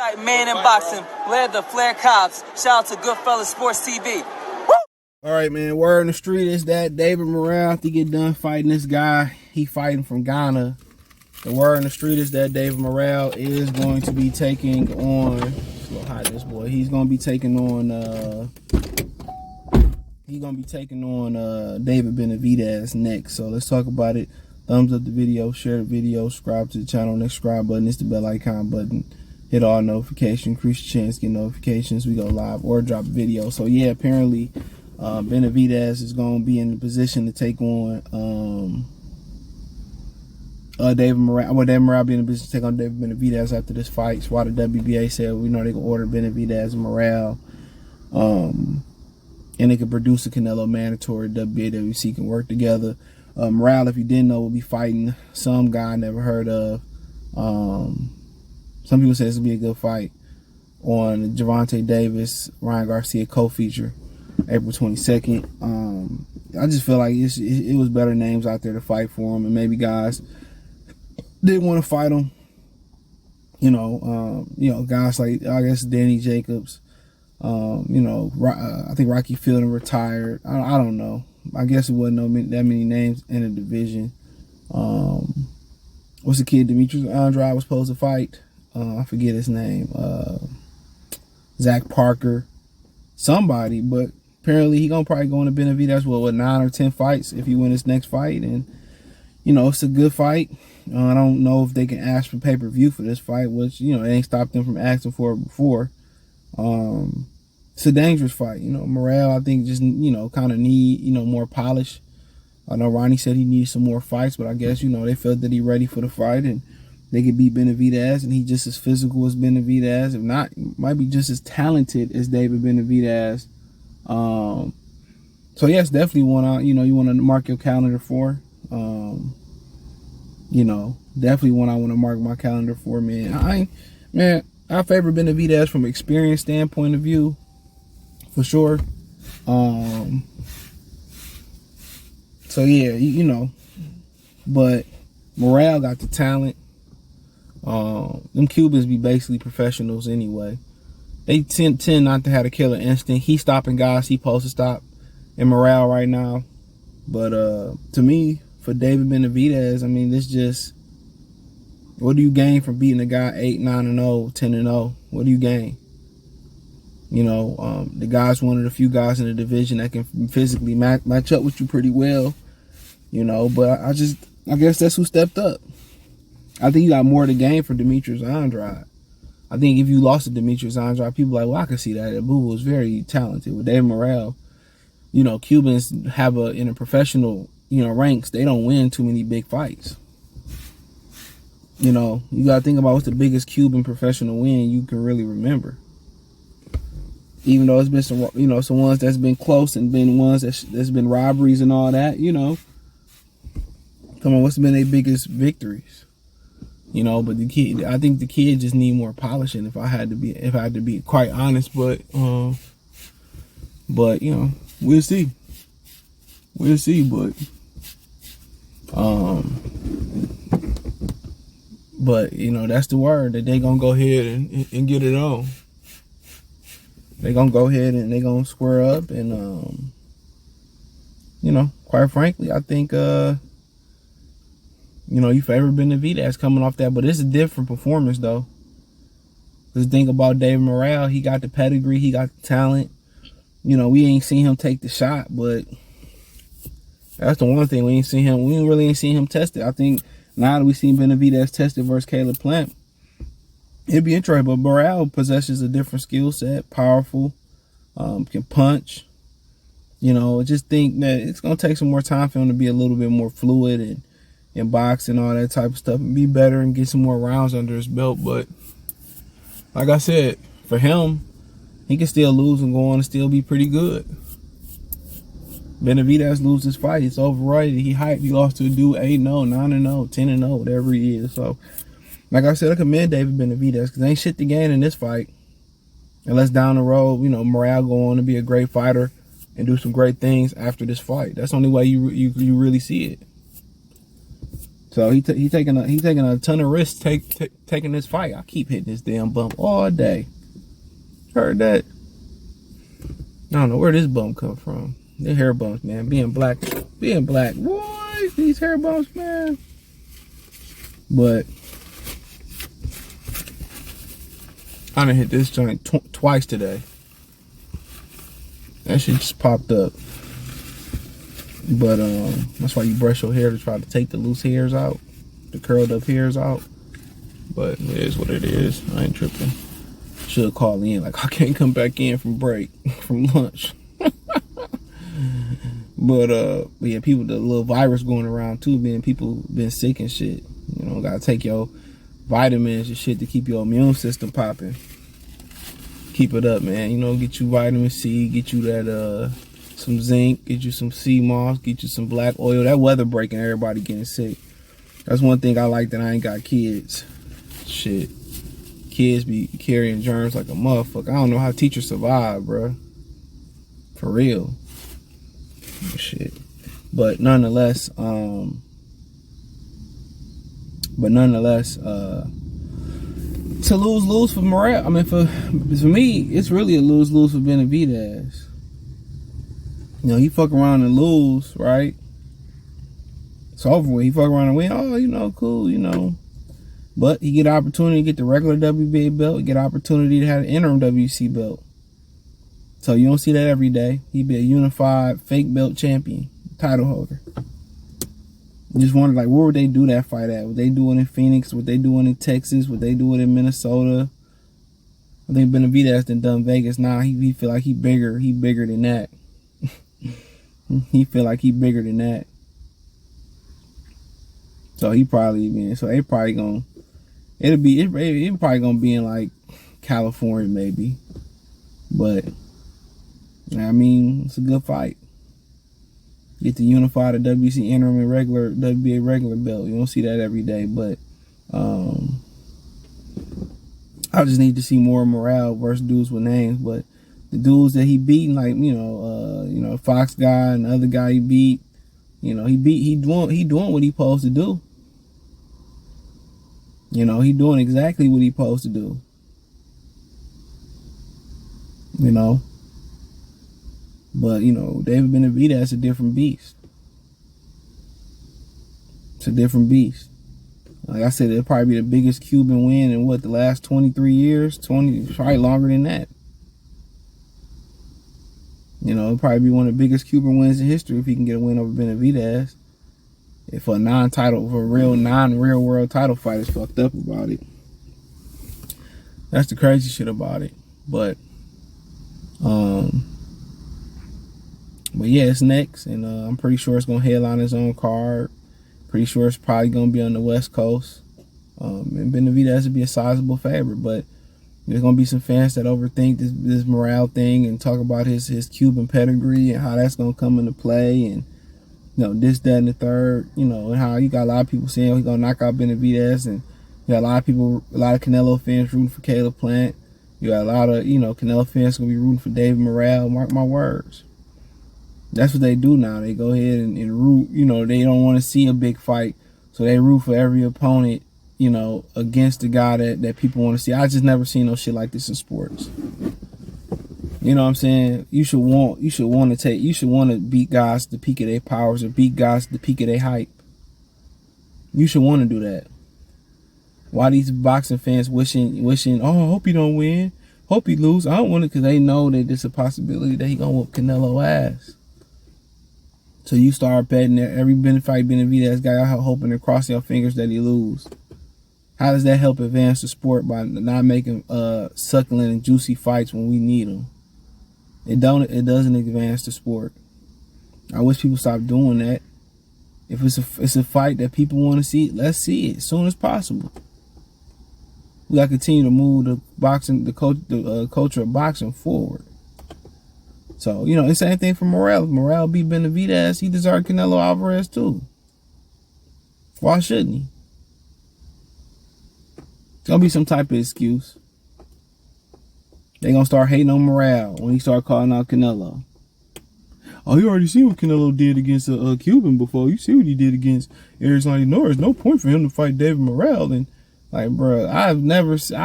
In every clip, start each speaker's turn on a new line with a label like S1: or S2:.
S1: Fight man in boxing, led the Flair Cops. Shout out to Goodfellas Sports TV.
S2: All right, man. Word on the street is that David Morrell, after he get done fighting this guy, he fighting from Ghana. The word on the street is that David Morrell is going to be taking on, it's a little hot, this boy. He's going to be taking on, David Benavidez next. So let's talk about it. Thumbs up the video, share the video, subscribe to the channel. Next subscribe button is the bell icon button. Hit all notifications, increase your chance to get notifications. We go live or drop a video. So yeah, apparently Benavidez is going to be in the position to take on David Morrell. Well, David Morrell be in the position to take on David Benavidez after this fight. So why the WBA said we know they can order Benavidez and Morrell, and they can produce a Canelo mandatory. WBA, WC can work together. Morrell, if you didn't know, will be fighting some guy I never heard of. Some people say this will be a good fight on Gervonta Davis, Ryan Garcia co-feature, April 22nd. I just feel like it was better names out there to fight for him, and maybe guys didn't want to fight him. Guys like, I guess, Danny Jacobs. I think Rocky Fielding retired. I don't know. I guess it wasn't that many names in the division. What's the kid Demetrius Andrade was supposed to fight? I forget his name. Zach Parker. Somebody, but apparently he gonna probably go into Benavidez with 9 or 10 fights if he win his next fight. And it's a good fight. I don't know if they can ask for pay-per-view for this fight, which it ain't stopped them from asking for it before. It's a dangerous fight. Morrell, I think, just kind of need more polish. I know Ronnie said he needs some more fights, but I guess they felt that he ready for the fight and they could beat Benavidez, and he just as physical as Benavidez. If not, might be just as talented as David Benavidez. So yes, definitely one you want to mark your calendar for. Definitely one I want to mark my calendar for, man. I favor Benavidez from experience standpoint of view, for sure. So yeah, but Morrell got the talent. Them Cubans be basically professionals anyway. They tend not to have a killer instinct. He's stopping guys he's supposed to stop in Morrell right now. But to me, for David Benavidez, this just, what do you gain from beating a guy 8-9-0, 10-0? What do you gain? The guy's one of the few guys in the division that can physically match up with you pretty well. But I guess that's who stepped up. I think you got more to gain from Demetrius Andrade. I think if you lost to Demetrius Andrade, people are like, well, I can see that. Boo was very talented. With David Morrell, Cubans have in a professional, ranks, they don't win too many big fights. You got to think about what's the biggest Cuban professional win you can really remember. Even though it's been some, some ones that's been close and been ones that's been robberies and all that, Come on, what's been their biggest victories? But I think the kid just need more polishing. If I had to be quite honest, but we'll see. We'll see, but that's the word, that they gonna go ahead and get it on. They gonna go ahead and they gonna square up, and quite frankly, I think you favor Benavidez coming off that, but it's a different performance though. Because think about David Morrell, he got the pedigree, he got the talent. We ain't seen him take the shot, but that's the one thing we really ain't seen him tested. I think now that we've seen Benavidez tested versus Caleb Plant, it'd be interesting. But Morrell possesses a different skill set, powerful, can punch. Just think that it's gonna take some more time for him to be a little bit more fluid and box and all that type of stuff, and be better and get some more rounds under his belt. But like I said, for him, he can still lose and go on and still be pretty good. Benavidez loses his fight, it's overrated. He hyped. He lost to a dude 8-0, 9-0, 10-0, whatever he is. So, like I said, I commend David Benavidez because ain't shit to gain in this fight. Unless down the road, Morrell go on to be a great fighter and do some great things after this fight. That's the only way you really see it. So he taking a ton of risks taking this fight. I keep hitting this damn bump all day. Heard that? I don't know where this bump come from. The hair bumps, man. Being black. Boy, these hair bumps, man. But I done hit this joint twice today. That shit just popped up. But that's why you brush your hair to try to take the loose hairs out, the curled up hairs out. But it is what it is. I ain't tripping. Should call in like I can't come back in from break, from lunch. But yeah, people, the little virus going around too, being people been sick and shit. You know, gotta take your vitamins and shit to keep your immune system popping. Keep it up, man. You know, get you vitamin C, get you that some zinc, get you some sea moss, get you some black oil. That weather breaking, everybody getting sick. That's one thing I like that I ain't got kids. Shit. Kids be carrying germs like a motherfucker. I don't know how teachers survive, bro. For real. Shit. But nonetheless, it's a lose-lose for Morrell. I mean, for me, it's really a lose-lose for Benavidez. You know, he fuck around and lose, right? It's over with. He fuck around and win. Oh, you know, cool, you know. But he get an opportunity to get the regular WBA belt. He get an opportunity to have an interim WC belt. So you don't see that every day. He be a unified fake belt champion, title holder. Just wonder, like, where would they do that fight at? Would they do it in Phoenix? Would they do it in Texas? Would they do it in Minnesota? I think Benavidez done Vegas. Nah, he feel like he bigger. He bigger than that. He feel like he bigger than that. So he probably been. So they probably gonna. It probably gonna be in like California maybe. But I mean, it's a good fight. Get to unify the WC interim and regular WBA regular belt. You don't see that every day, but I just need to see more Morrell versus dudes with names. But the dudes that he beating, like you know, Fox guy and the other guy he beat, you know, he doing what he supposed to do. You know, he doing exactly what he supposed to do. You know. But, you know, David Benavidez is a different beast. It's a different beast. Like I said, it'll probably be the biggest Cuban win in the last 23 years? Probably longer than that. You know, it'll probably be one of the biggest Cuban wins in history if he can get a win over Benavidez. If a non-real world title fight is fucked up about it. That's the crazy shit about it. But yeah, it's next, and I'm pretty sure it's gonna headline his own card. Pretty sure it's probably gonna be on the West Coast. And Benavidez would be a sizable favorite, but there's gonna be some fans that overthink this Morrell thing and talk about his Cuban pedigree and how that's gonna come into play, and you know this, that, and the third. You know, and how you got a lot of people saying he's gonna knock out Benavidez, and you got a lot of Canelo fans rooting for Caleb Plant. You got a lot of Canelo fans gonna be rooting for David Morrell. Mark my words. That's what they do now. They go ahead and root. You know, they don't want to see a big fight, so they root for every opponent, you know, against the guy that people want to see. I just never seen no shit like this in sports. You know what I'm saying? You should want to beat guys at the peak of their powers or beat guys at the peak of their hype. You should want to do that. Why these boxing fans wishing, oh, I hope he don't win, hope he lose. I don't want it because they know that there's a possibility that he gonna whoop Canelo ass. So you start betting every fight Benavidez got out hoping and crossing your fingers that he lose. How does that help advance the sport by not making succulent and juicy fights when we need them? It doesn't advance the sport. I wish people stop doing that. If it's a fight that people want to see, let's see it as soon as possible. We gotta continue to move the culture of boxing forward. So, you know, the same thing for Morrell. If Morrell beat Benavidez, he deserved Canelo Alvarez too. Why shouldn't he? It's gonna be some type of excuse. They gonna start hating on Morrell when he start calling out Canelo. oh, you already see what Canelo did against a Cuban before. You see what he did against Arizona Norris. No point for him to fight David Morrell. And like, bro, I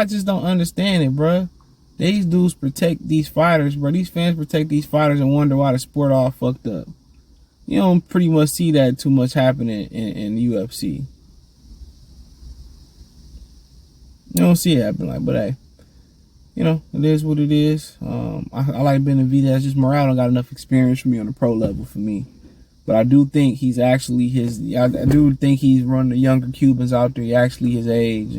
S2: just don't understand it, bro. These dudes protect these fighters, bro. These fans protect these fighters and wonder why the sport all fucked up. You don't pretty much see that too much happening in the UFC. You don't see it happen, like, but hey, you know, it is what it is. I like Benavidez. Just Morrell don't got enough experience for me on the pro level for me. But I do think he's actually I do think he's running the younger Cubans out there. He actually his age,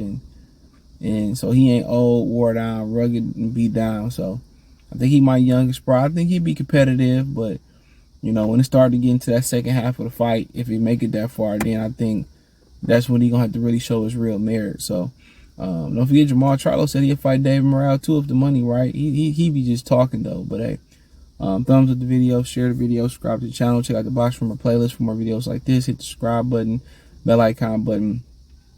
S2: and so he ain't old, wore down, rugged, and beat down. So I think he my youngest pro. I think he'd be competitive, but you know, when it started to get into that second half of the fight, if he make it that far, then I think that's when he gonna have to really show his real merit. So don't forget, Jamal Charlo said he'll fight David Morrell too if the money right. He be just talking though. But hey, thumbs up the video, share the video, subscribe to the channel, check out the box from our playlist for more videos like this. Hit the subscribe button, bell icon button,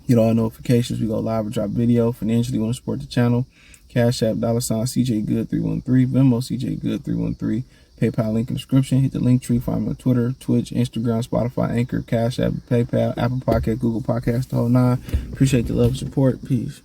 S2: get all notifications. We go live or drop video. Financially, want to support the channel? Cash App $CJ Good 313, Venmo CJ Good 313. PayPal link in the description. Hit the link tree. Find me on Twitter, Twitch, Instagram, Spotify, Anchor, Cash App, PayPal, Apple Podcast, Google Podcast, the whole nine. Appreciate the love and support. Peace.